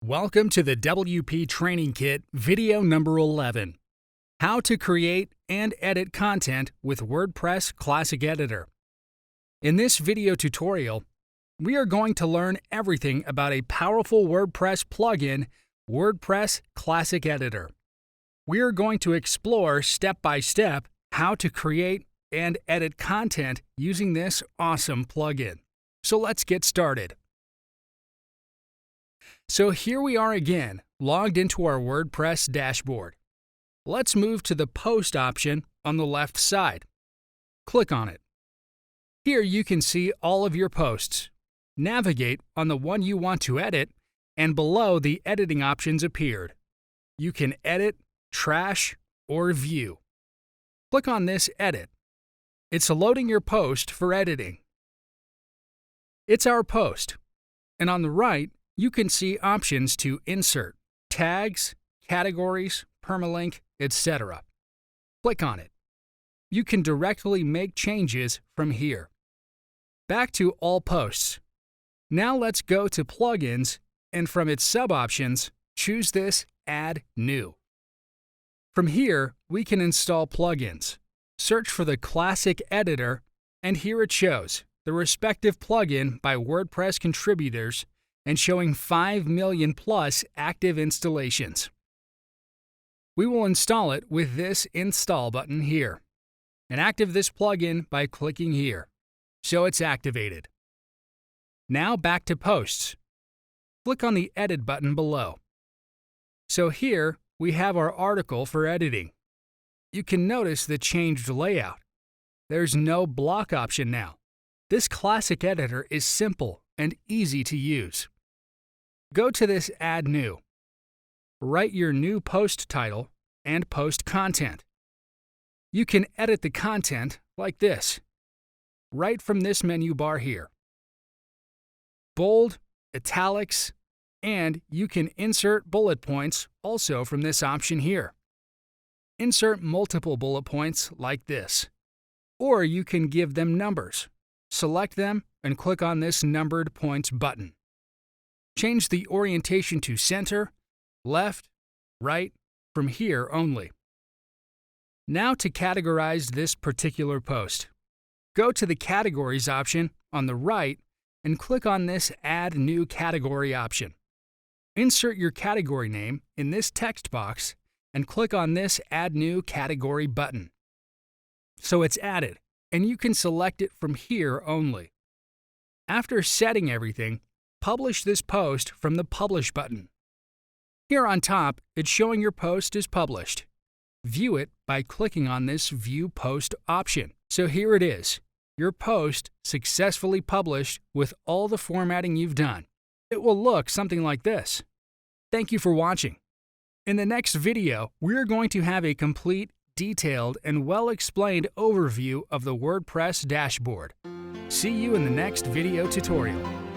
Welcome to the WP Training Kit video number 11. How to create and edit content with WordPress Classic Editor. In this video tutorial, we are going to learn everything about a powerful WordPress plugin, WordPress Classic Editor. We are going to explore step by step how to create and edit content using this awesome plugin. So let's get started. So here we are again, logged into our WordPress dashboard. Let's move to the Post option on the left side. Click on it. Here you can see all of your posts. Navigate on the one you want to edit, and below the editing options appeared. You can edit, trash, or view. Click on this Edit. It's loading your post for editing. It's our post, and on the right, you can see options to insert, tags, categories, permalink, etc. Click on it. You can directly make changes from here. Back to All Posts. Now let's go to Plugins, and from its sub-options, choose this Add New. From here, we can install plugins. Search for the Classic Editor, and here it shows the respective plugin by WordPress contributors and showing 5 million plus active installations. We will install it with this Install button here, and active this plugin by clicking here, so it's activated. Now back to Posts. Click on the Edit button below. So here we have our article for editing. You can notice the changed layout. There's no block option now. This Classic Editor is simple and easy to use. Go to this Add New. Write your new post title and post content. You can edit the content like this, right from this menu bar here. Bold, italics, and you can insert bullet points also from this option here. Insert multiple bullet points like this, or you can give them numbers. Select them and click on this Numbered Points button. Change the orientation to center, left, right, from here only. Now to categorize this particular post. Go to the Categories option on the right and click on this Add New Category option. Insert your category name in this text box and click on this Add New Category button. So it's added, and you can select it from here only. After setting everything, publish this post from the Publish button. Here on top, it's showing your post is published. View it by clicking on this View Post option. So here it is, your post successfully published with all the formatting you've done. It will look something like this. Thank you for watching. In the next video, we're going to have a complete, detailed, and well-explained overview of the WordPress dashboard. See you in the next video tutorial.